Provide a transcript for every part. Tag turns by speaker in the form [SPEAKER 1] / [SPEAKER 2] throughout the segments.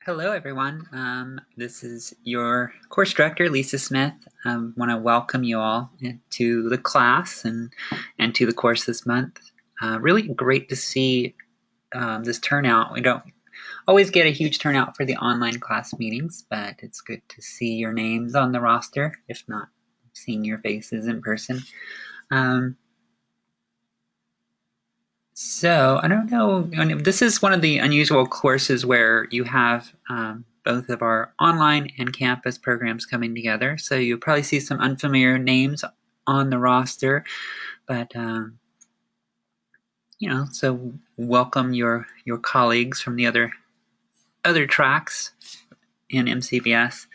[SPEAKER 1] Hello, everyone. This is your course director, Lisa Smith. I want to welcome you all to the class and to the course this month. Really great to see this turnout. We don't always get a huge turnout for the online class meetings, but it's good to see your names on the roster, if not seeing your faces in person. So I don't know, this is one of the unusual courses where you have both of our online and campus programs coming together. So you'll probably see some unfamiliar names on the roster, but so welcome your colleagues from the other tracks in MCBS.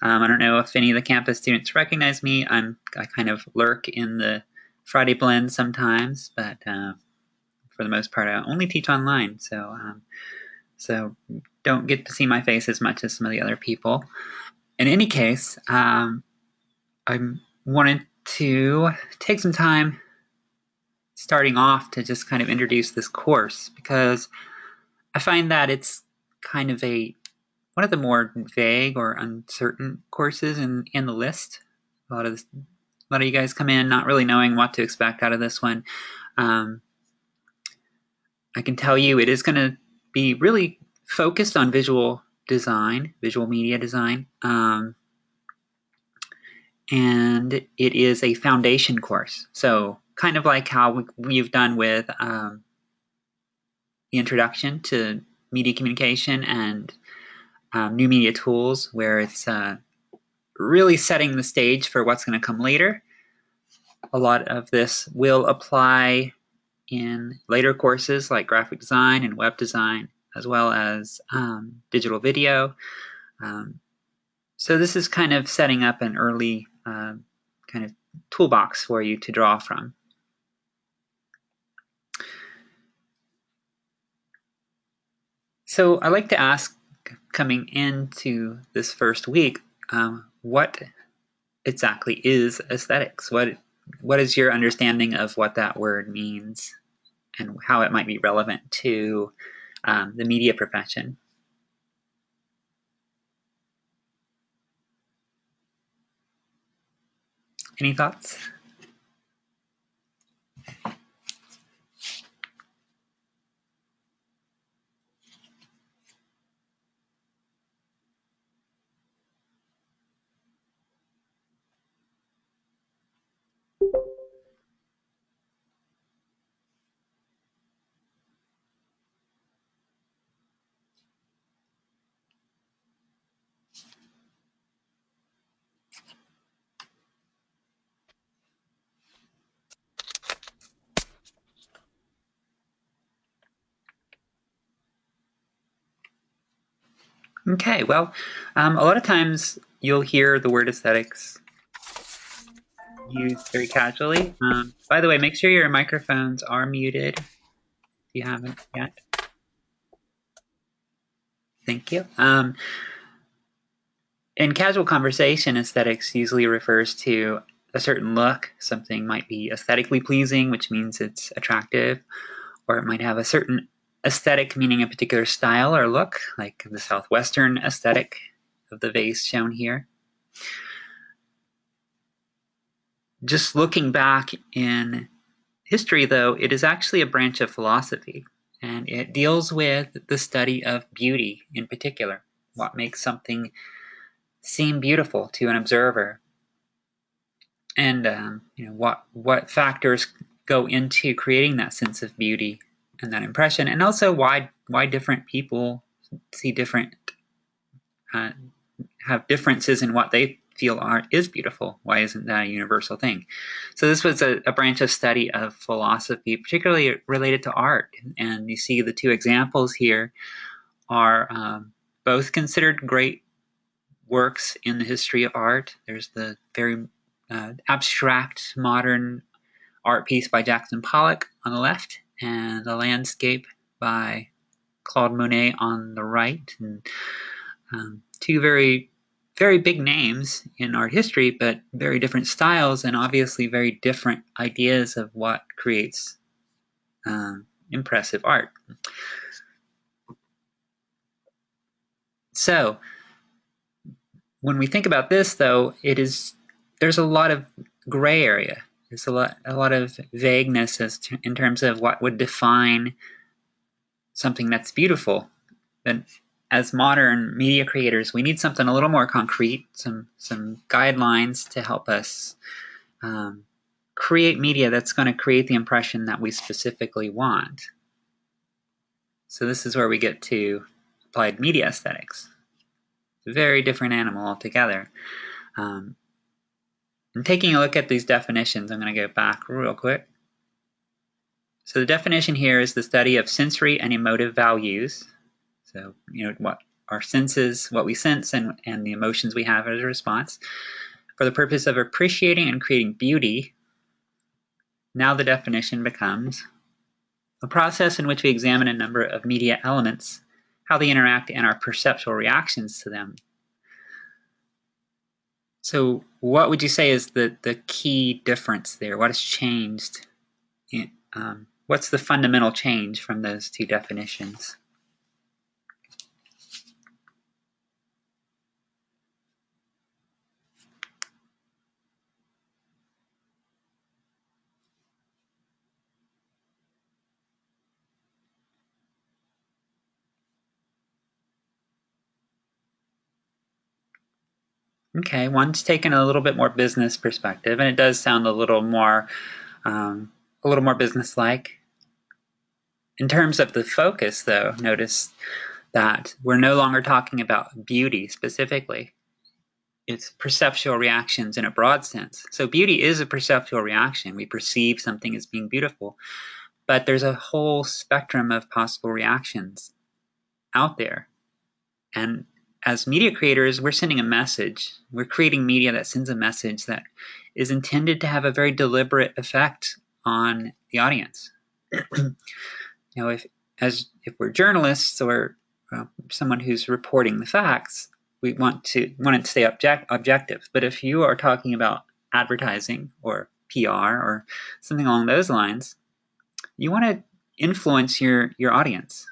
[SPEAKER 1] I don't know if any of the campus students recognize me. I kind of lurk in the Friday blend sometimes, but for the most part, I only teach online, so don't get to see my face as much as some of the other people. In any case, I wanted to take some time starting off to just kind of introduce this course, because I find that it's kind of one of the more vague or uncertain courses in the list. A lot of you guys come in not really knowing what to expect out of this one. I can tell you it is going to be really focused on visual design, visual media design, and it is a foundation course. So kind of like how we've done with the introduction to media communication and new media tools, where it's really setting the stage for what's going to come later. A lot of this will apply in later courses like graphic design and web design, as well as digital video. So this is kind of setting up an early kind of toolbox for you to draw from. So I like to ask, coming into this first week, what exactly is aesthetics? What is your understanding of what that word means and how it might be relevant to the media profession? Any thoughts? Okay, well, a lot of times you'll hear the word aesthetics used very casually. By the way, make sure your microphones are muted if you haven't yet. Thank you. In casual conversation, aesthetics usually refers to a certain look. Something might be aesthetically pleasing, which means it's attractive, or it might have a certain aesthetic, meaning a particular style or look, like the Southwestern aesthetic of the vase shown here. Just looking back in history, though, it is actually a branch of philosophy, and it deals with the study of beauty in particular, what makes something seem beautiful to an observer, and what factors go into creating that sense of beauty and that impression, and also why different people see different have differences in what they feel art is beautiful. Why isn't that a universal thing? So this was a branch of study of philosophy, particularly related to art. And you see the two examples here are both considered great works in the history of art. There's the very abstract modern art piece by Jackson Pollock on the left, and the landscape by Claude Monet on the right. And two very, very big names in art history, but very different styles and obviously very different ideas of what creates impressive art. So when we think about this, though, there's a lot of gray area. There's a lot of vagueness in terms of what would define something that's beautiful. But as modern media creators, we need something a little more concrete, some guidelines to help us create media that's going to create the impression that we specifically want. So this is where we get to applied media aesthetics. It's a very different animal altogether. And taking a look at these definitions, I'm going to go back real quick. So the definition here is the study of sensory and emotive values. So, what our senses, what we sense, and the emotions we have as a response, for the purpose of appreciating and creating beauty. Now the definition becomes a process in which we examine a number of media elements, how they interact, and our perceptual reactions to them. So what would you say is the key difference there? What has changed? What's the fundamental change from those two definitions? Okay, one's taken a little bit more business perspective, and it does sound a little more business-like. In terms of the focus, though, notice that we're no longer talking about beauty specifically. It's perceptual reactions in a broad sense. So beauty is a perceptual reaction. We perceive something as being beautiful, but there's a whole spectrum of possible reactions out there. And as media creators, we're sending a message. We're creating media that sends a message that is intended to have a very deliberate effect on the audience. If we're journalists or someone who's reporting the facts, we want it to stay objective. But if you are talking about advertising or PR or something along those lines, you want to influence your audience,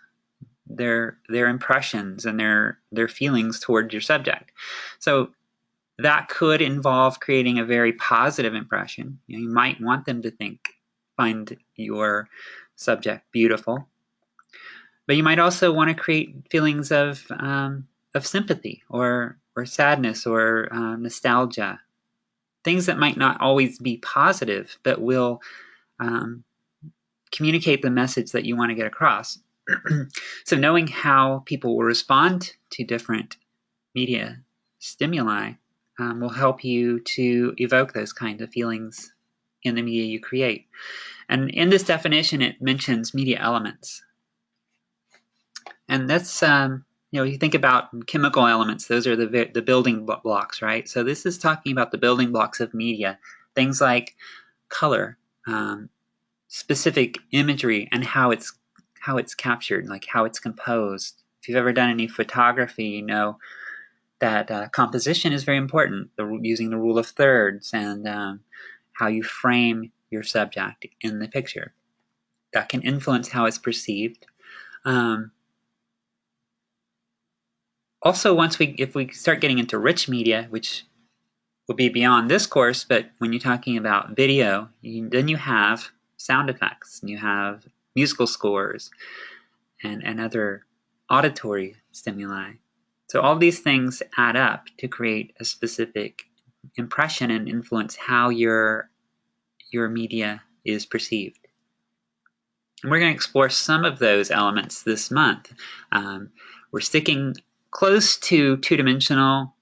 [SPEAKER 1] their impressions and their feelings towards your subject. So that could involve creating a very positive impression. You might want them to find your subject beautiful, but you might also want to create feelings of sympathy or sadness or nostalgia, things that might not always be positive, but will communicate the message that you want to get across. So knowing how people will respond to different media stimuli will help you to evoke those kinds of feelings in the media you create. And in this definition, it mentions media elements. And that's, you think about chemical elements, those are the building blocks, right? So this is talking about the building blocks of media, things like color, specific imagery, and how it's captured, like how it's composed. If you've ever done any photography, you know that composition is very important, using the rule of thirds and how you frame your subject in the picture. That can influence how it's perceived. Also, if we start getting into rich media, which will be beyond this course, but when you're talking about video, then you have sound effects, and you have musical scores, and other auditory stimuli. So all these things add up to create a specific impression and influence how your media is perceived. And we're going to explore some of those elements this month. We're sticking close to two-dimensional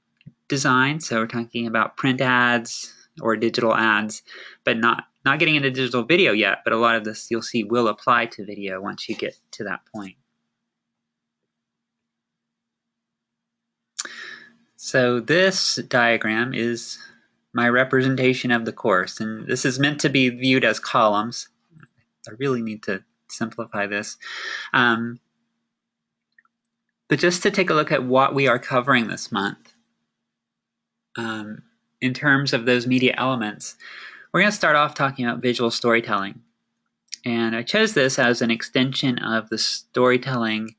[SPEAKER 1] design, so we're talking about print ads or digital ads, but not getting into digital video yet, but a lot of this you'll see will apply to video once you get to that point. So this diagram is my representation of the course, and this is meant to be viewed as columns. I really need to simplify this. But just to take a look at what we are covering this month, in terms of those media elements, we're going to start off talking about visual storytelling. And I chose this as an extension of the storytelling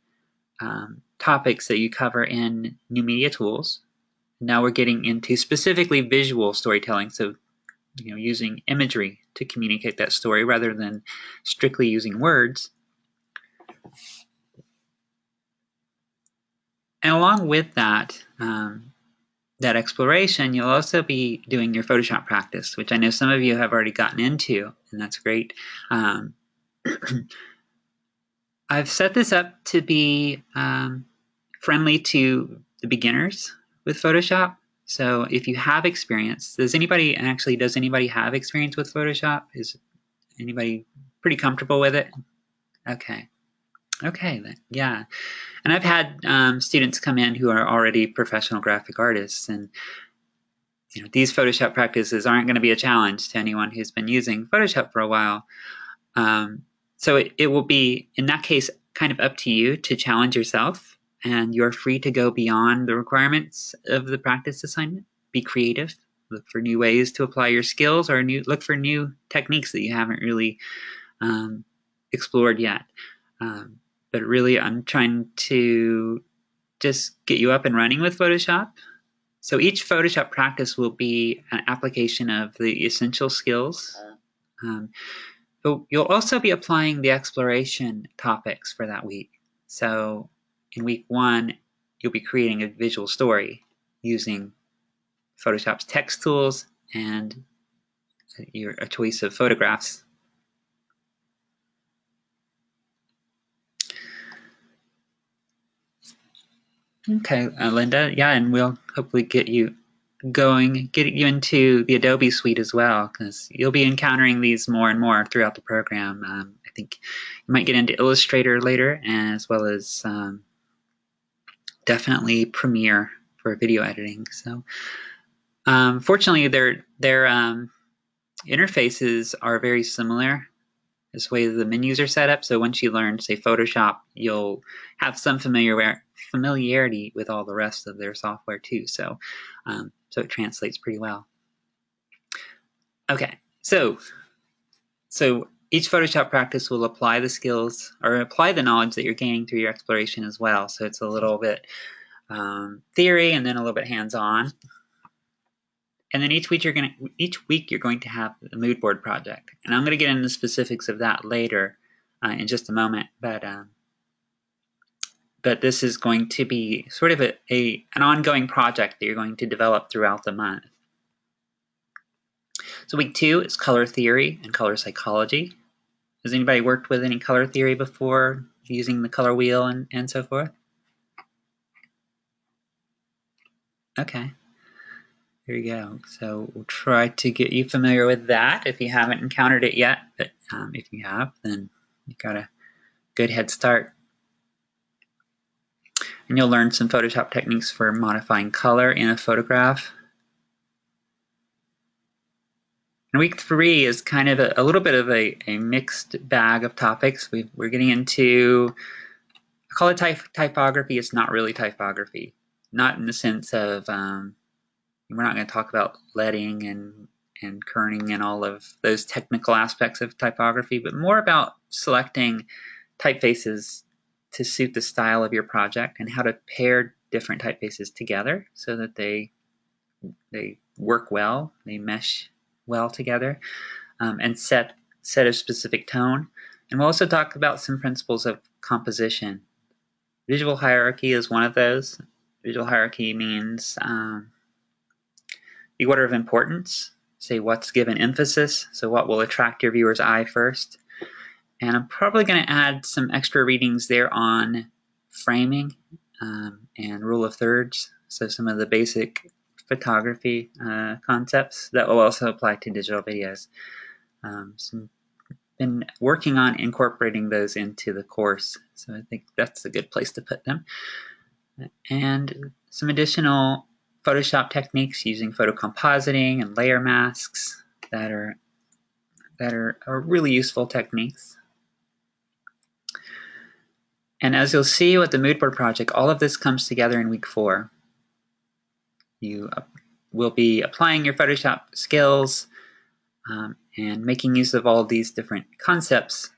[SPEAKER 1] topics that you cover in New Media Tools. Now we're getting into specifically visual storytelling, so using imagery to communicate that story rather than strictly using words. And along with that, that exploration, you'll also be doing your Photoshop practice, which I know some of you have already gotten into, and that's great. I've set this up to be friendly to the beginners with Photoshop. So if you have experience, does anybody have experience with Photoshop? Is anybody pretty comfortable with it? Okay, then, yeah. And I've had students come in who are already professional graphic artists, and these Photoshop practices aren't going to be a challenge to anyone who's been using Photoshop for a while. So it will be, in that case, kind of up to you to challenge yourself, and you're free to go beyond the requirements of the practice assignment. Be creative, look for new ways to apply your skills, or look for new techniques that you haven't really explored yet. But really, I'm trying to just get you up and running with Photoshop. So each Photoshop practice will be an application of the essential skills. But you'll also be applying the exploration topics for that week. So in week 1, you'll be creating a visual story using Photoshop's text tools and a choice of photographs. Okay, Linda, yeah, and we'll hopefully get you into the Adobe suite as well, because you'll be encountering these more and more throughout the program. I think you might get into Illustrator later, as well as definitely Premiere for video editing. So fortunately, their interfaces are very similar. This way the menus are set up, so once you learn, say, Photoshop, you'll have some familiarity with all the rest of their software too. So it translates pretty well. Okay, so each Photoshop practice will apply the skills or apply the knowledge that you're gaining through your exploration as well. So it's a little bit theory and then a little bit hands-on. And then each week you're going to have a mood board project, and I'm going to get into the specifics of that later in just a moment. But this is going to be sort of an ongoing project that you're going to develop throughout the month. So week 2 is color theory and color psychology. Has anybody worked with any color theory before, using the color wheel and so forth? Okay. Here you go. So we'll try to get you familiar with that if you haven't encountered it yet. But if you have, then you got a good head start. And you'll learn some Photoshop techniques for modifying color in a photograph. And week 3 is kind of a little bit of a mixed bag of topics. We're getting into, I call it typography. It's not really typography. Not in the sense of, we're not going to talk about leading and kerning and all of those technical aspects of typography, but more about selecting typefaces to suit the style of your project and how to pair different typefaces together so that they work well, they mesh well together, and set a specific tone. And we'll also talk about some principles of composition. Visual hierarchy is one of those. Visual hierarchy means the order of importance, say what's given emphasis, so what will attract your viewer's eye first. And I'm probably going to add some extra readings there on framing and rule of thirds, so some of the basic photography concepts that will also apply to digital videos. So been working on incorporating those into the course, so I think that's a good place to put them. And some additional Photoshop techniques using photocompositing and layer masks that are really useful techniques. And as you'll see with the mood board project, all of this comes together in week 4. You will be applying your Photoshop skills and making use of all these different concepts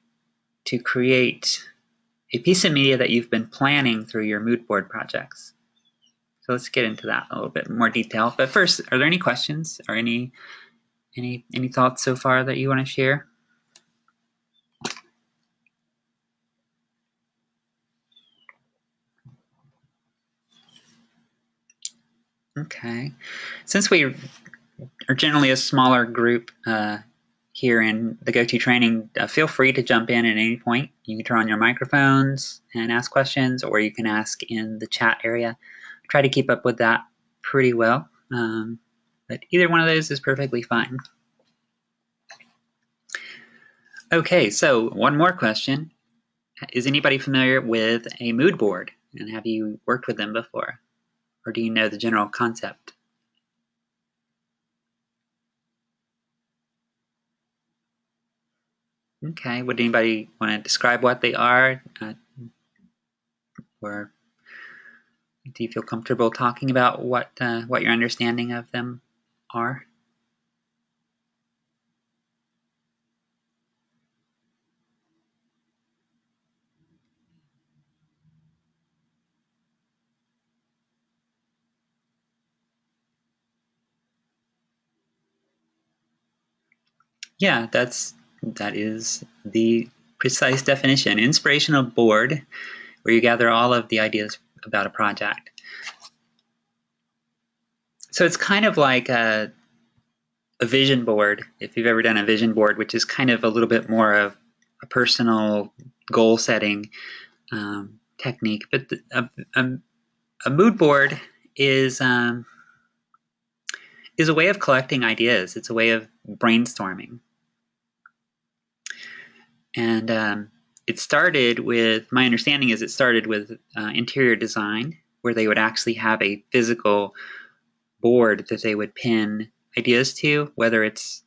[SPEAKER 1] to create a piece of media that you've been planning through your mood board projects. So let's get into that a little bit more detail. But first, are there any questions or any thoughts so far that you want to share? Okay. Since we are generally a smaller group here in the Go-To training, feel free to jump in at any point. You can turn on your microphones and ask questions, or you can ask in the chat area. Try to keep up with that pretty well, but either one of those is perfectly fine. Okay, so one more question. Is anybody familiar with a mood board, and have you worked with them before? Or do you know the general concept? Okay, would anybody want to describe what they are? Or do you feel comfortable talking about what your understanding of them are? Yeah, that is the precise definition. Inspirational board, where you gather all of the ideas about a project. So it's kind of like a vision board, if you've ever done a vision board, which is kind of a little bit more of a personal goal setting technique. But a mood board is a way of collecting ideas. It's a way of brainstorming. And it started with, my understanding is it started with interior design, where they would actually have a physical board that they would pin ideas to, whether it's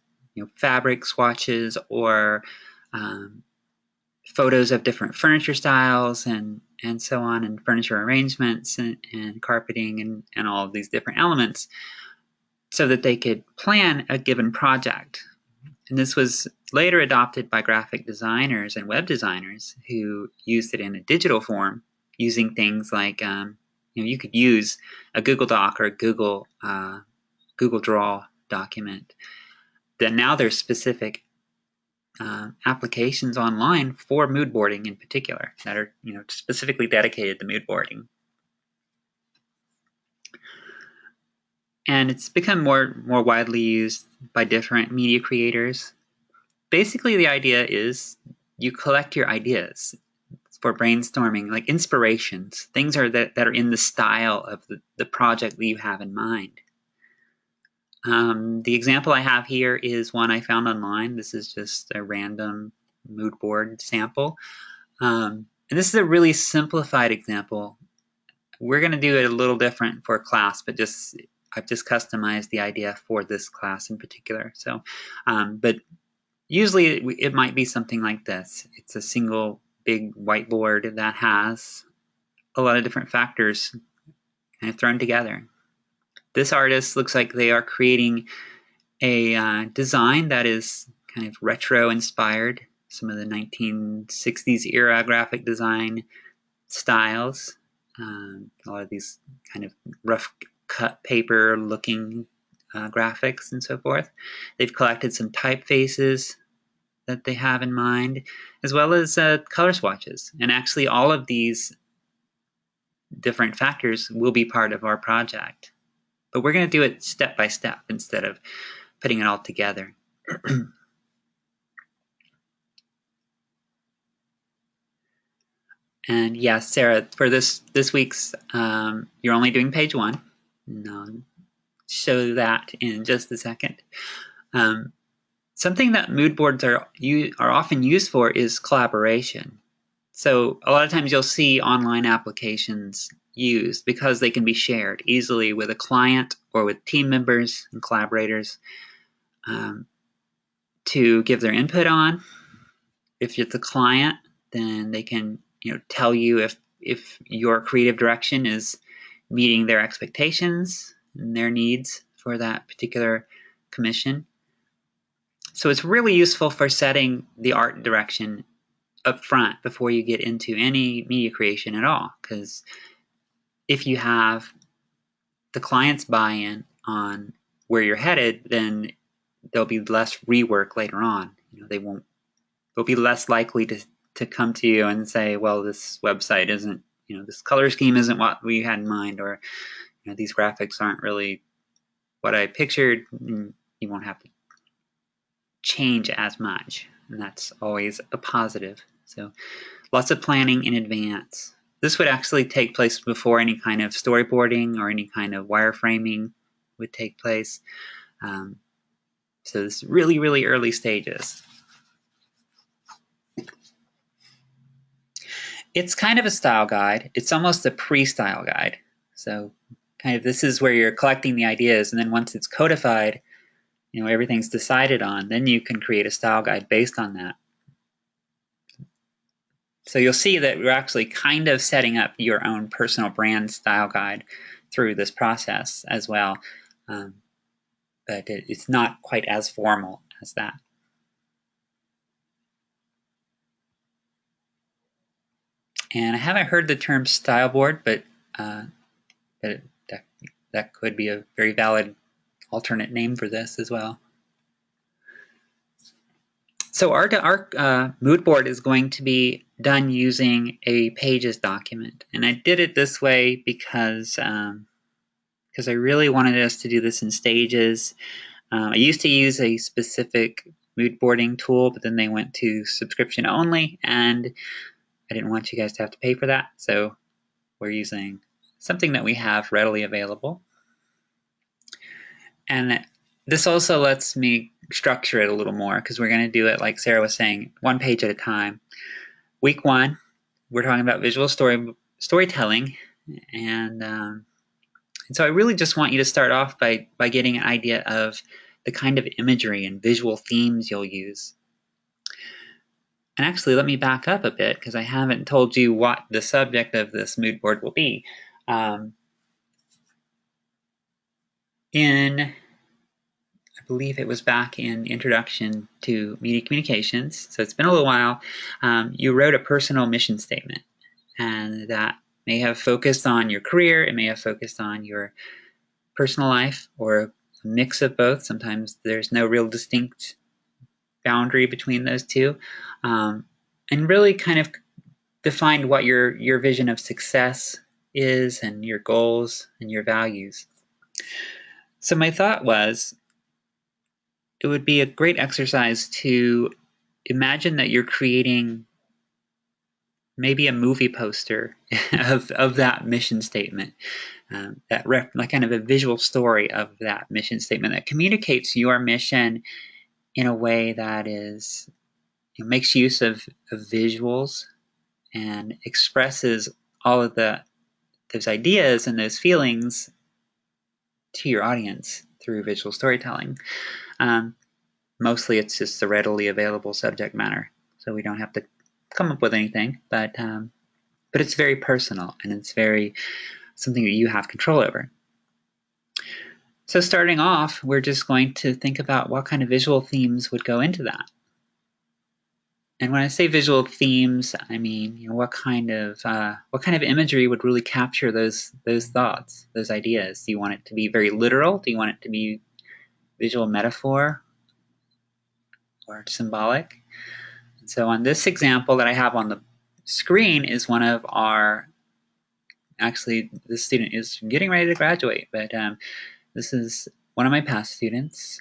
[SPEAKER 1] fabric swatches or photos of different furniture styles and so on, and furniture arrangements and carpeting and all of these different elements, so that they could plan a given project. And this was later adopted by graphic designers and web designers who used it in a digital form, using things like you could use a Google Doc or a Google Draw document. Then now there's specific applications online for mood boarding in particular that are specifically dedicated to mood boarding. And it's become more widely used by different media creators. Basically, the idea is you collect your ideas for brainstorming, like inspirations, things that are in the style of the project that you have in mind. The example I have here is one I found online. This is just a random mood board sample. And this is a really simplified example. We're going to do it a little different for a class, but I've just customized the idea for this class in particular. So, but usually it might be something like this. It's a single big whiteboard that has a lot of different factors kind of thrown together. This artist looks like they are creating a design that is kind of retro inspired, some of the 1960s era graphic design styles, a lot of these kind of rough cut paper looking graphics and so forth. They've collected some typefaces that they have in mind, as well as color swatches. And actually all of these different factors will be part of our project. But we're going to do it step by step instead of putting it all together. And yeah, Sarah, for this week's, you're only doing page 1. And I'll show that in just a second. Something that mood boards are often used for is collaboration. So a lot of times you'll see online applications used because they can be shared easily with a client or with team members and collaborators to give their input on. If it's a client, then they can tell you if your creative direction is meeting their expectations and their needs for that particular commission. So it's really useful for setting the art direction up front before you get into any media creation at all, because if you have the client's buy-in on where you're headed, then there'll be less rework later on. They'll be less likely to come to you and say, well, this website isn't, this color scheme isn't what we had in mind, or these graphics aren't really what I pictured. And you won't have to change as much, and that's always a positive. So lots of planning in advance. This would actually take place before any kind of storyboarding or any kind of wireframing would take place. So this is really, really early stages. It's kind of a style guide. It's almost a pre-style guide. So kind of this is where you're collecting the ideas, and then once it's codified, everything's decided on, then you can create a style guide based on that. So you'll see that we're actually kind of setting up your own personal brand style guide through this process as well. But it's not quite as formal as that. And I haven't heard the term style board, but that could be a very valid alternate name for this as well. So our mood board is going to be done using a Pages document, and I did it this way because I really wanted us to do this in stages. I used to use a specific mood boarding tool, but then they went to subscription only, and I didn't want you guys to have to pay for that, so we're using something that we have readily available. And this also lets me structure it a little more, because we're going to do it, like Sarah was saying, one page at a time. Week 1, we're talking about visual storytelling, and so I really just want you to start off by getting an idea of the kind of imagery and visual themes you'll use. And actually, let me back up a bit, because I haven't told you what the subject of this mood board will be. I believe it was back in Introduction to Media Communications, so it's been a little while, you wrote a personal mission statement, and that may have focused on your career, it may have focused on your personal life, or a mix of both. Sometimes there's no real distinct boundary between those two, and really kind of defined what your vision of success is, and your goals and your values. So my thought was, it would be a great exercise to imagine that you're creating maybe a movie poster of that mission statement, like kind of a visual story of that mission statement that communicates your mission in a way that is, makes use of visuals and expresses all of those ideas and those feelings to your audience through visual storytelling. Mostly it's just the readily available subject matter, so we don't have to come up with anything, but it's very personal, and it's very something that you have control over. So starting off, we're just going to think about what kind of visual themes would go into that. And when I say visual themes, I mean, what kind of imagery would really capture those thoughts, those ideas? Do you want it to be very literal? Do you want it to be visual metaphor or symbolic? And so on this example that I have on the screen is one of our, actually this student is getting ready to graduate, but this is one of my past students,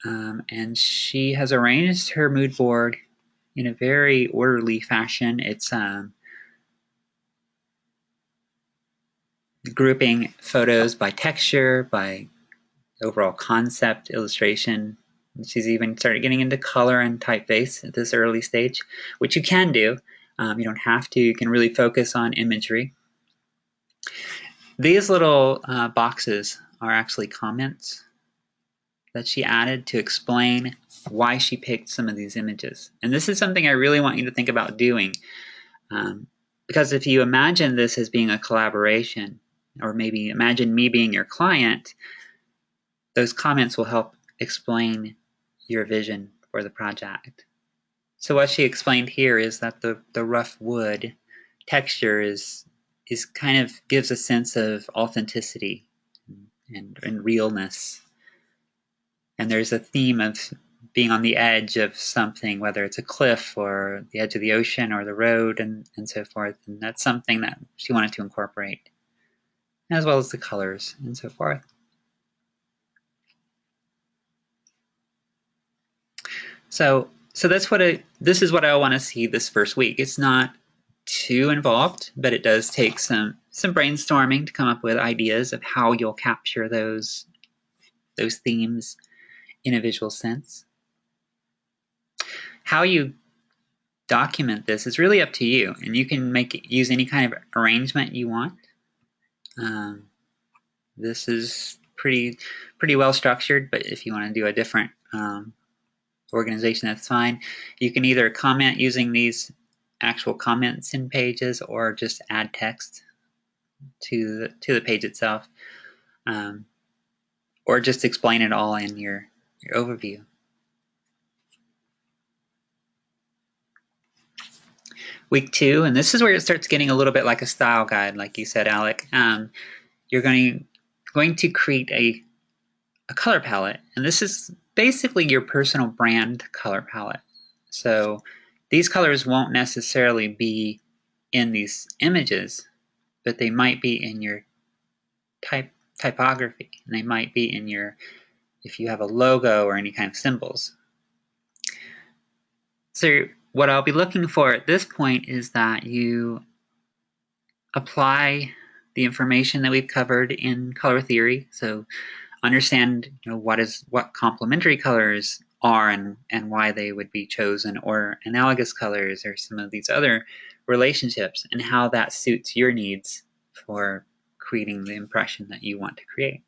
[SPEAKER 1] and she has arranged her mood board in a very orderly fashion. It's grouping photos by texture, by overall concept, illustration. She's even started getting into color and typeface at this early stage, which you can do. You don't have to. You can really focus on imagery. These little boxes are actually comments that she added to explain why she picked some of these images. And this is something I really want you to think about doing, because if you imagine this as being a collaboration, or maybe imagine me being your client, those comments will help explain your vision for the project. So what she explained here is that the rough wood texture is kind of gives a sense of authenticity and realness. And there's a theme of being on the edge of something, whether it's a cliff or the edge of the ocean or the road and so forth. And that's something that she wanted to incorporate, as well as the colors and so forth. So this is what I want to see this first week. It's not too involved, but it does take some brainstorming to come up with ideas of how you'll capture those themes in a visual sense. How you document this is really up to you, and you can use any kind of arrangement you want. This is pretty well structured, but if you want to do a different organization, that's fine. You can either comment using these actual comments in pages or just add text to the page itself, or just explain it all in your overview. Week 2, and this is where it starts getting a little bit like a style guide, like you said, Alec. You're going to create a color palette, and this is basically your personal brand color palette. So these colors won't necessarily be in these images, but they might be in your typography, and they might be in your, if you have a logo or any kind of symbols. So what I'll be looking for at this point is that you apply the information that we've covered in color theory. So understand what complementary colors are and why they would be chosen, or analogous colors, or some of these other relationships, and how that suits your needs for creating the impression that you want to create.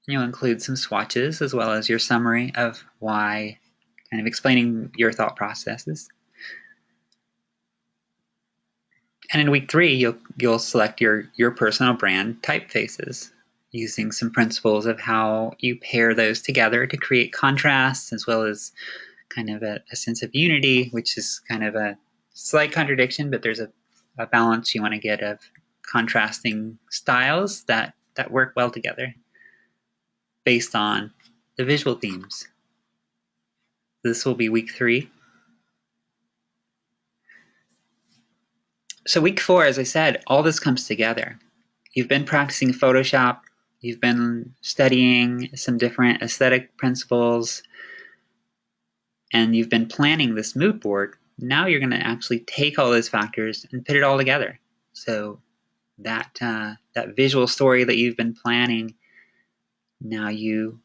[SPEAKER 1] You'll include some swatches as well as your summary of why, kind of explaining your thought processes. And in week 3, you'll select your personal brand typefaces, using some principles of how you pair those together to create contrasts, as well as kind of a sense of unity, which is kind of a slight contradiction, but there's a balance you want to get of contrasting styles that work well together based on the visual themes. This will be week 3. So week 4, as I said, all this comes together. You've been practicing Photoshop, you've been studying some different aesthetic principles, and you've been planning this mood board. Now you're going to actually take all those factors and put it all together. So that visual story that you've been planning, now you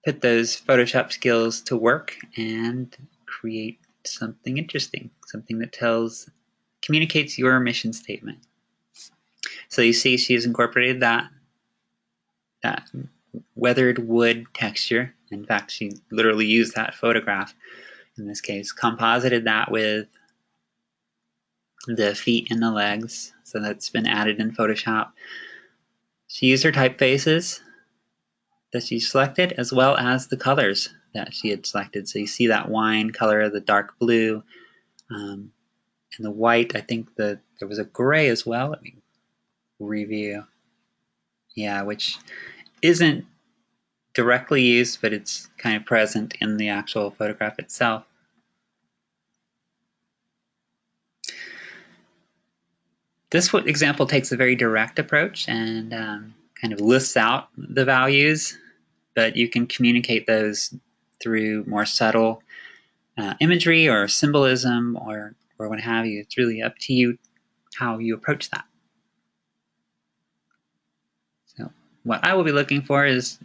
[SPEAKER 1] put those Photoshop skills to work and create something interesting, something that communicates your mission statement. So you see she's incorporated that weathered wood texture. In fact, she literally used that photograph in this case, composited that with the feet and the legs. So that's been added in Photoshop. She used her typefaces that she selected, as well as the colors that she had selected. So you see that wine color, the dark blue, and the white. I think there was a gray as well. Let me review. Yeah, which isn't directly used, but it's kind of present in the actual photograph itself. This example takes a very direct approach and kind of lists out the values, but you can communicate those through more subtle imagery or symbolism or what have you. It's really up to you how you approach that. So what I will be looking for is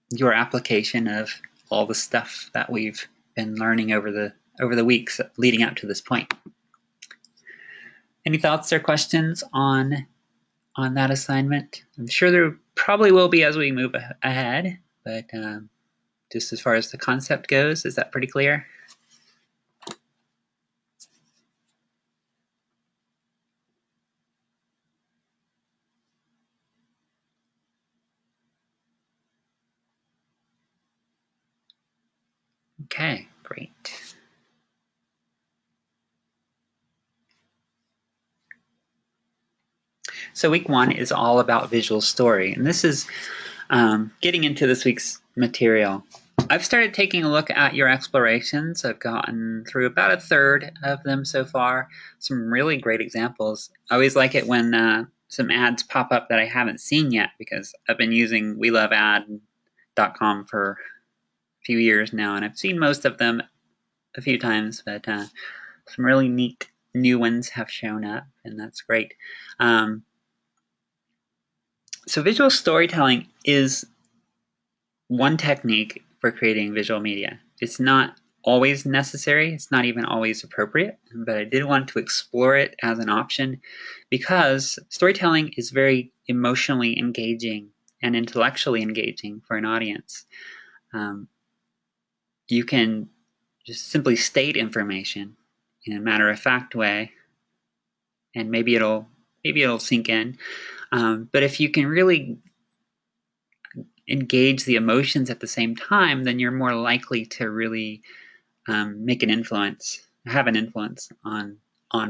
[SPEAKER 1] your application of all the stuff that we've been learning over the weeks leading up to this point. Any thoughts or questions on that assignment? I'm sure there probably will be as we move ahead, but just as far as the concept goes, is that pretty clear? Okay, great. So week 1 is all about visual story, and this is getting into this week's material. I've started taking a look at your explorations. I've gotten through about a third of them so far. Some really great examples. I always like it when some ads pop up that I haven't seen yet, because I've been using welovead.com for a few years now, and I've seen most of them a few times, but some really neat new ones have shown up, and that's great. So visual storytelling is one technique for creating visual media. It's not always necessary, it's not even always appropriate, but I did want to explore it as an option because storytelling is very emotionally engaging and intellectually engaging for an audience. You can just simply state information in a matter-of-fact way, and maybe it'll sink in. But if you can really engage the emotions at the same time, then you're more likely to really make an influence, have an influence on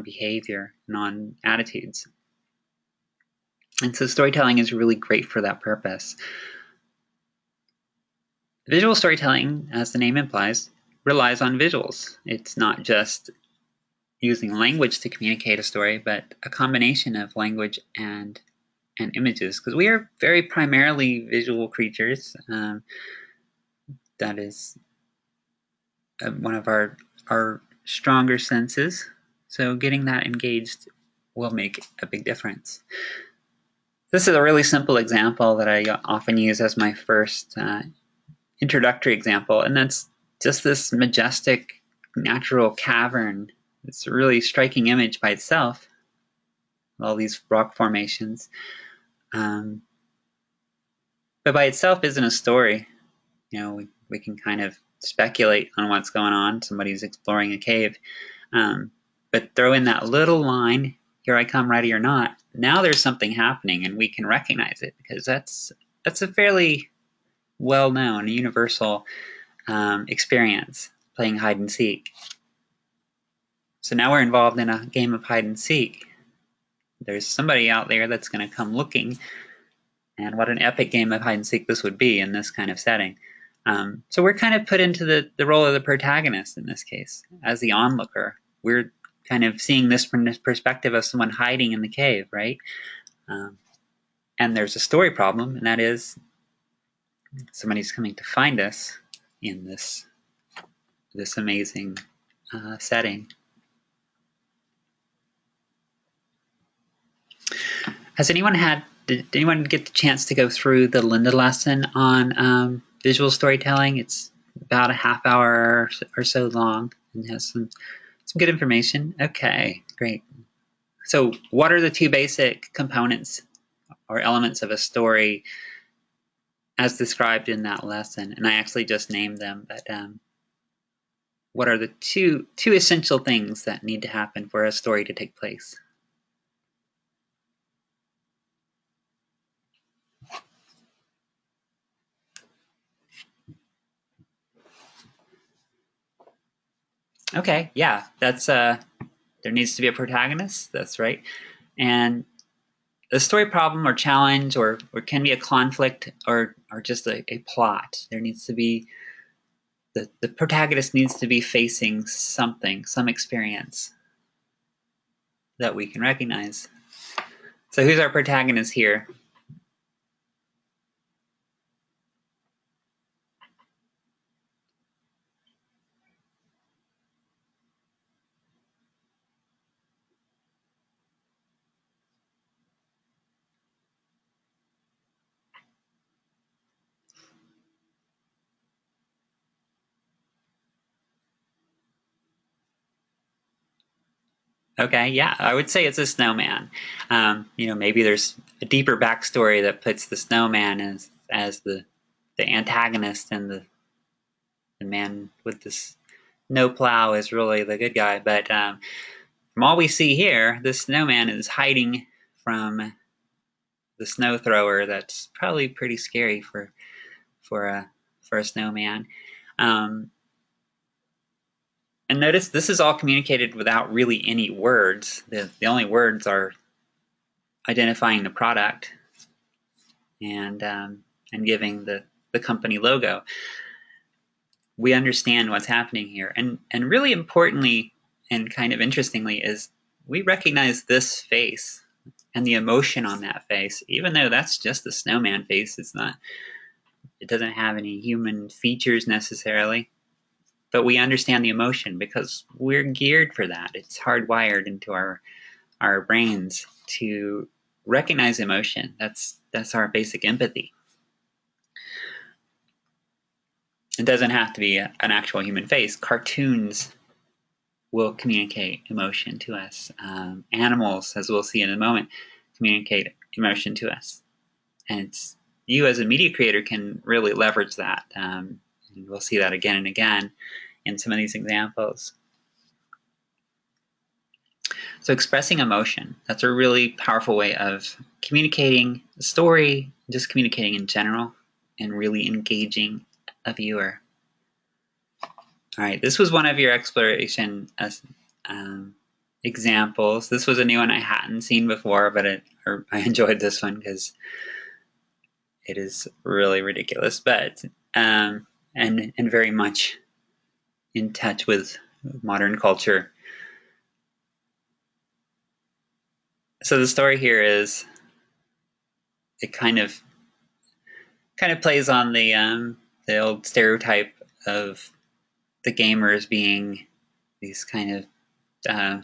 [SPEAKER 1] behavior and on attitudes. And so storytelling is really great for that purpose. Visual storytelling, as the name implies, relies on visuals. It's not just using language to communicate a story, but a combination of language and images, because we are very primarily visual creatures. That is one of our stronger senses. So getting that engaged will make a big difference. This is a really simple example that I often use as my first introductory example, and that's just this majestic natural cavern. It's a really striking image by itself, all these rock formations. But by itself isn't a story. You know, we can kind of speculate on what's going on. Somebody's exploring a cave. But throw in that little line, "Here I come, ready or not." Now there's something happening, and we can recognize it because that's a fairly well-known, universal experience, playing hide and seek. So now we're involved in a game of hide and seek. There's somebody out there that's going to come looking, and what an epic game of hide and seek this would be in this kind of setting. So we're kind of put into the role of the protagonist in this case, as the onlooker. We're kind of seeing this from this perspective of someone hiding in the cave, right? And there's a story problem, and that is somebody's coming to find us in this amazing setting. Did anyone get the chance to go through the Linda lesson on visual storytelling? It's about a half hour or so long and has some good information. Okay, great. So what are the two basic components or elements of a story as described in that lesson? And I actually just named them, but what are the two essential things that need to happen for a story to take place? Okay, yeah, that's there needs to be a protagonist. That's right, and a story problem or challenge or can be a conflict or just a plot. There needs to be the protagonist needs to be facing something, some experience that we can recognize. So who's our protagonist here? Okay, yeah, I would say it's a snowman. Maybe there's a deeper backstory that puts the snowman as the antagonist, and the man with this no plow is really the good guy. But from all we see here, this snowman is hiding from the snow thrower. That's probably pretty scary for a snowman. And notice this is all communicated without really any words. The only words are identifying the product and giving the company logo. We understand what's happening here. And really importantly and kind of interestingly is we recognize this face and the emotion on that face, even though that's just the snowman face. It doesn't have any human features necessarily, but we understand the emotion because we're geared for that. It's hardwired into our brains to recognize emotion. That's our basic empathy. It doesn't have to be an actual human face. Cartoons will communicate emotion to us. Animals, as we'll see in a moment, communicate emotion to us. And you as a media creator can really leverage that. And we'll see that again and again in some of these examples. So expressing emotion, that's a really powerful way of communicating the story, just communicating in general, and really engaging a viewer. All right, this was one of your exploration examples. This was a new one I hadn't seen before, but I enjoyed this one because it is really ridiculous, but and very much in touch with modern culture. So the story here is it kind of plays on the old stereotype of the gamers being these kind of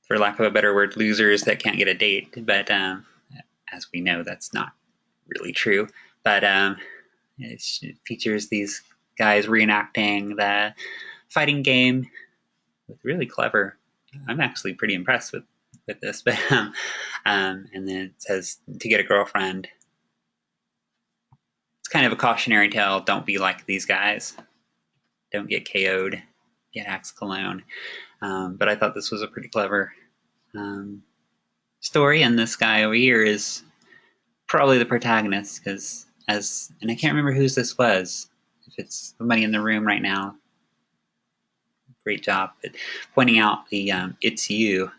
[SPEAKER 1] for lack of a better word, losers that can't get a date. But as we know, that's not really true. But it features these guys reenacting the fighting game with really clever. I'm actually pretty impressed with this. But and then it says to get a girlfriend. It's kind of a cautionary tale. Don't be like these guys. Don't get KO'd. Get Axe Cologne. But I thought this was a pretty clever story, and this guy over here is probably the protagonist because and I can't remember whose this was. If it's somebody in the room right now, great job. But pointing out the "It's You"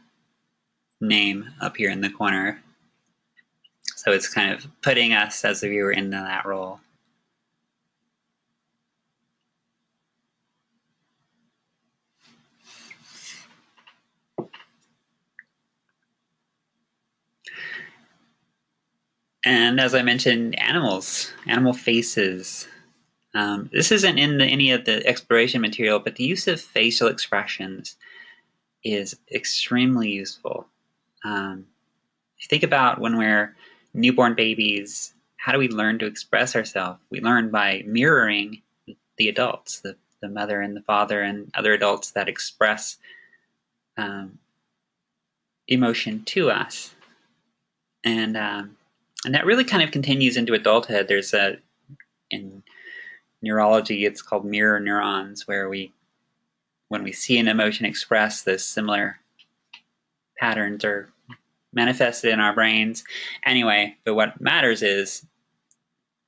[SPEAKER 1] name up here in the corner, so it's kind of putting us as the viewer into that role. And as I mentioned, animal faces. This isn't in any of the exploration material, but the use of facial expressions is extremely useful. If you think about when we're newborn babies, how do we learn to express ourselves? We learn by mirroring the adults, the mother and the father and other adults that express emotion to us. And that really kind of continues into adulthood. There's in neurology, it's called mirror neurons, where when we see an emotion expressed, those similar patterns are manifested in our brains. Anyway, but what matters is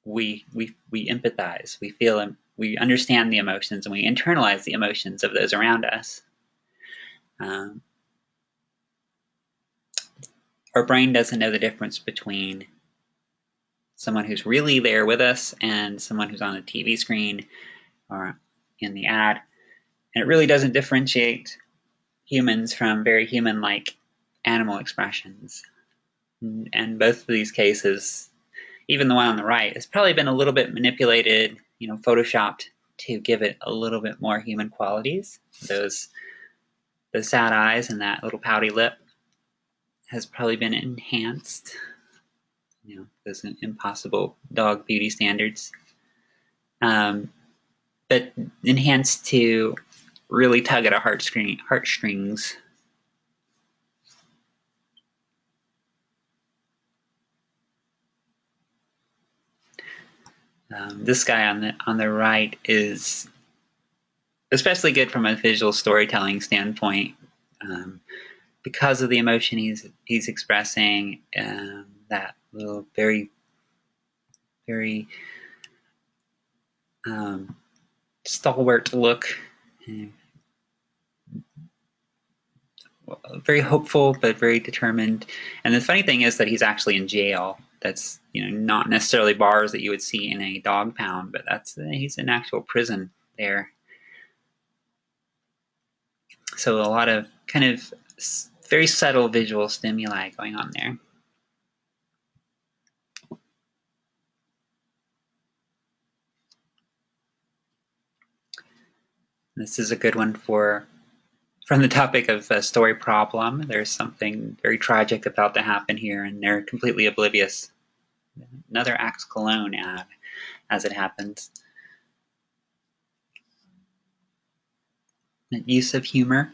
[SPEAKER 1] we empathize, we feel, we understand the emotions, and we internalize the emotions of those around us. Our brain doesn't know the difference between someone who's really there with us and someone who's on a TV screen or in the ad. And it really doesn't differentiate humans from very human-like animal expressions. And both of these cases, even the one on the right, has probably been a little bit manipulated, photoshopped to give it a little bit more human qualities. Those sad eyes and that little pouty lip has probably been enhanced. Those impossible dog beauty standards. But enhanced to really tug at our heartstrings. This guy on the right is especially good from a visual storytelling standpoint because of the emotion he's expressing. That little very very stalwart look. very hopeful, but very determined. And the funny thing is that he's actually in jail. That's not necessarily bars that you would see in a dog pound, but he's in actual prison there. So a lot of kind of very subtle visual stimuli going on there. This is a good one from the topic of a story problem. There's something very tragic about to happen here, and they're completely oblivious. Another Axe Cologne ad as it happens. Use of humor.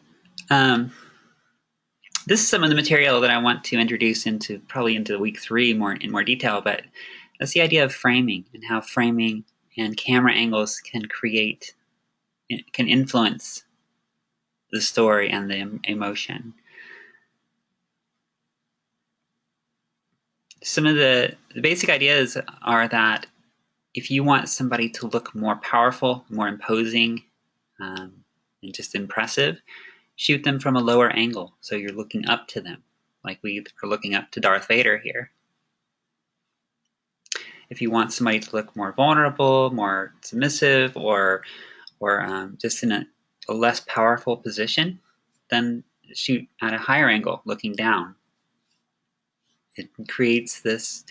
[SPEAKER 1] This is some of the material that I want to introduce probably into week 3 in more detail, but that's the idea of framing and how framing and camera angles can influence the story and the emotion. Some of the basic ideas are that if you want somebody to look more powerful, more imposing, and just impressive, shoot them from a lower angle so you're looking up to them, like we are looking up to Darth Vader here. If you want somebody to look more vulnerable, more submissive, or just in a less powerful position, then shoot at a higher angle, looking down. It creates this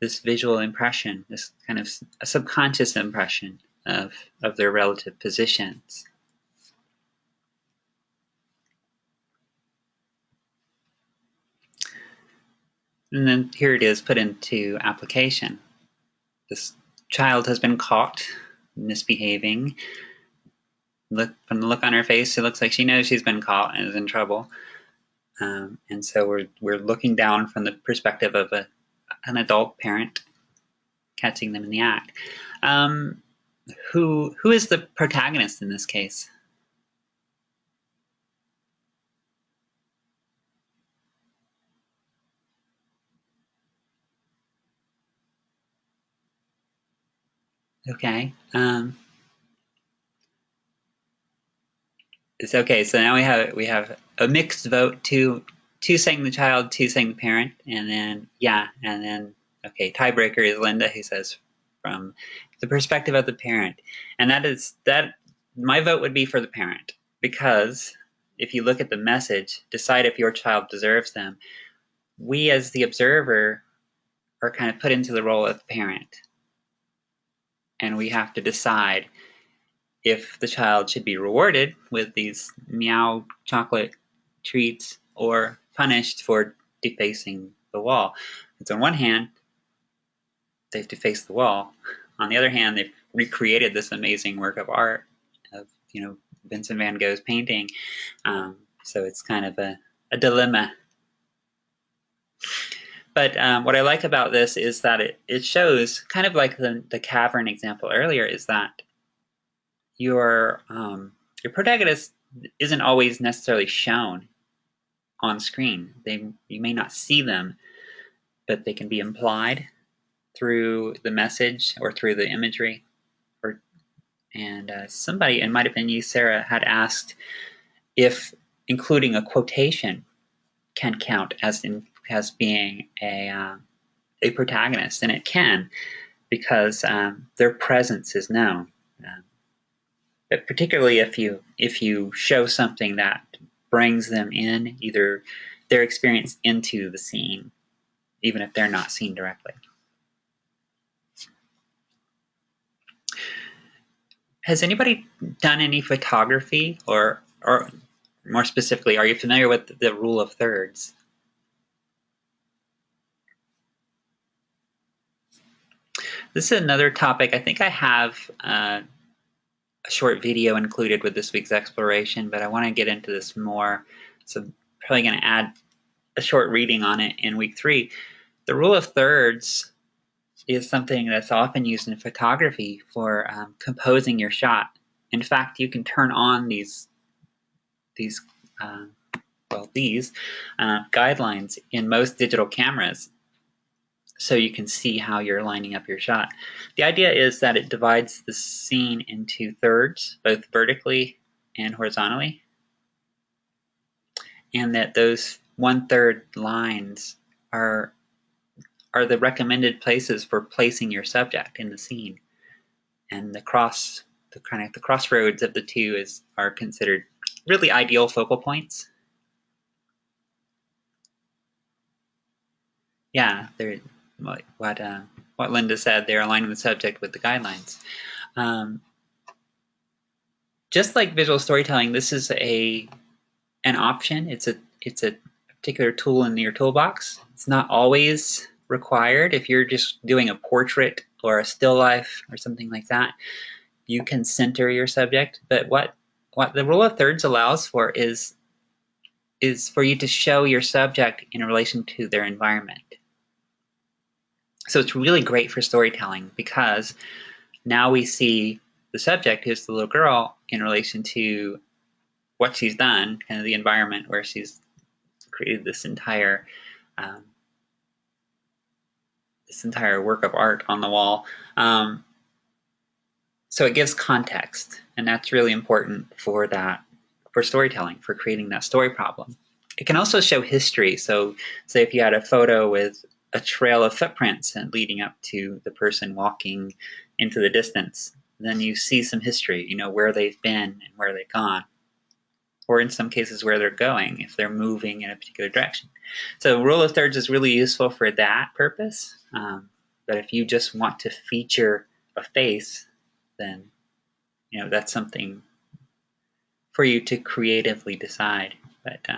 [SPEAKER 1] visual impression, this kind of a subconscious impression of their relative positions. And then here it is put into application. This child has been caught misbehaving. From the look on her face, it looks like she knows she's been caught and is in trouble. And so we're looking down from the perspective of an adult parent catching them in the act. Who is the protagonist in this case? Okay. It's okay. So now we have a mixed vote: two saying the child, 2 saying the parent, and then okay. Tiebreaker is Linda, who says from the perspective of the parent, and that my vote would be for the parent, because if you look at the message, decide if your child deserves them. We as the observer are kind of put into the role of parent, and we have to decide if the child should be rewarded with these meow chocolate treats or punished for defacing the wall. And so on one hand, they've defaced the wall. On the other hand, they've recreated this amazing work of art of Vincent van Gogh's painting. So it's kind of a dilemma. But what I like about this is that it shows, kind of like the cavern example earlier, is that your protagonist isn't always necessarily shown on screen. You may not see them, but they can be implied through the message or through the imagery. And somebody, it might have been you, Sarah, had asked if including a quotation can count as being a protagonist, and it can, because their presence is known. But particularly if you show something that brings them in, either their experience into the scene, even if they're not seen directly. Has anybody done any photography, or more specifically, are you familiar with the rule of thirds? This is another topic. I think I have a short video included with this week's exploration, but I want to get into this more. So I'm probably going to add a short reading on it in week 3. The rule of thirds is something that's often used in photography for composing your shot. In fact, you can turn on these guidelines in most digital cameras, so you can see how you're lining up your shot. The idea is that it divides the scene into thirds, both vertically and horizontally. and that those 1/3 lines are the recommended places for placing your subject in the scene. And the crossroads of the two are considered really ideal focal points. Yeah, they're what Linda said. They're aligning the subject with the guidelines. Just like visual storytelling, this is an option. It's a particular tool in your toolbox. It's not always required. If you're just doing a portrait or a still life or something like that, you can center your subject. But what the rule of thirds allows for is for you to show your subject in relation to their environment. So it's really great for storytelling because now we see the subject, who's the little girl, in relation to what she's done, kind of the environment where she's created this entire work of art on the wall. So it gives context, and that's really important for storytelling, for creating that story problem. It can also show history. So say if you had a photo with a trail of footprints and leading up to the person walking into the distance, then you see some history, where they've been and where they've gone, or in some cases where they're going if they're moving in a particular direction. So rule of thirds is really useful for that purpose. But if you just want to feature a face, then that's something for you to creatively decide. But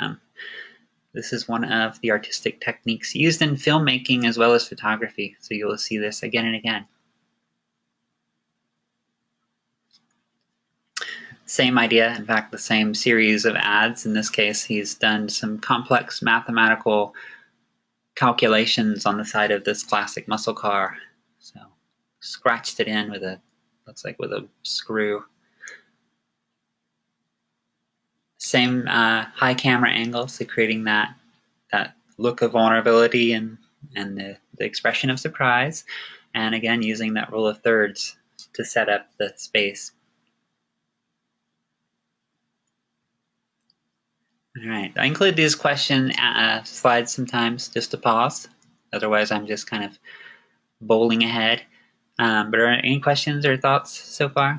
[SPEAKER 1] this is one of the artistic techniques used in filmmaking as well as photography. So you will see this again and again. Same idea, in fact, the same series of ads. In this case, he's done some complex mathematical calculations on the side of this classic muscle car. So scratched it in with looks like with a screw. Same high camera angle, so creating that look of vulnerability and the expression of surprise. And again, using that rule of thirds to set up the space. All right, I include these question slides sometimes just to pause. Otherwise, I'm just kind of bowling ahead. But are there any questions or thoughts so far?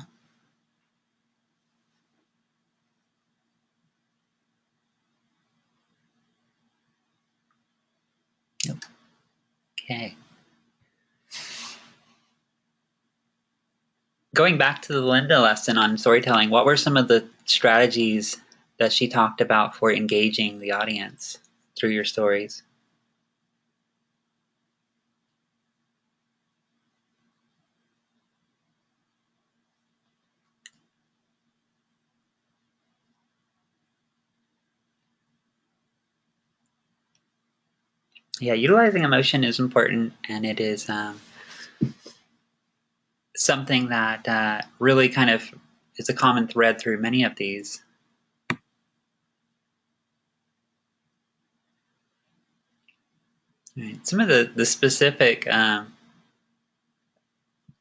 [SPEAKER 1] Nope. Okay. Going back to the Linda lesson on storytelling, what were some of the strategies that she talked about for engaging the audience through your stories? Yeah, utilizing emotion is important, and it is something that really kind of is a common thread through many of these. Right. Some of the specific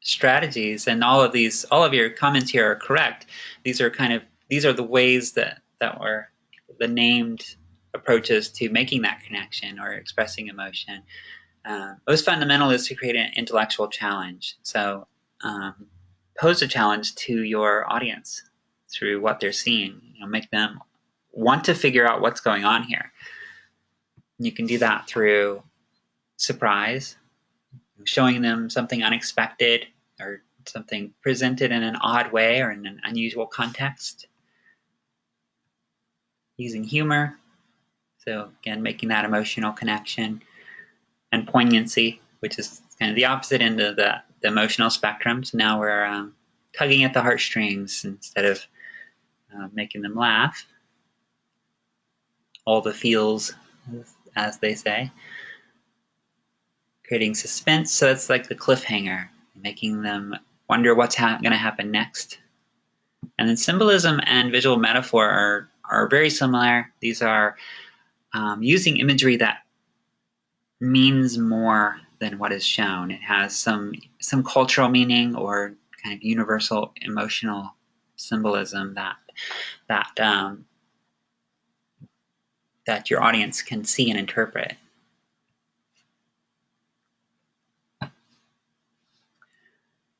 [SPEAKER 1] strategies, and all of your comments here are correct. These are the ways that were the named approaches to making that connection or expressing emotion. Most fundamental is to create an intellectual challenge. So pose a challenge to your audience through what they're seeing. Make them want to figure out what's going on here. You can do that through surprise, showing them something unexpected or something presented in an odd way or in an unusual context. Using humor, so again, making that emotional connection, and poignancy, which is kind of the opposite end of the emotional spectrum. So now we're tugging at the heartstrings instead of making them laugh. All the feels, as they say. Creating suspense, so that's like the cliffhanger, making them wonder what's going to happen next. And then symbolism and visual metaphor are very similar. These are using imagery that means more than what is shown. It has some cultural meaning or kind of universal emotional symbolism that that your audience can see and interpret.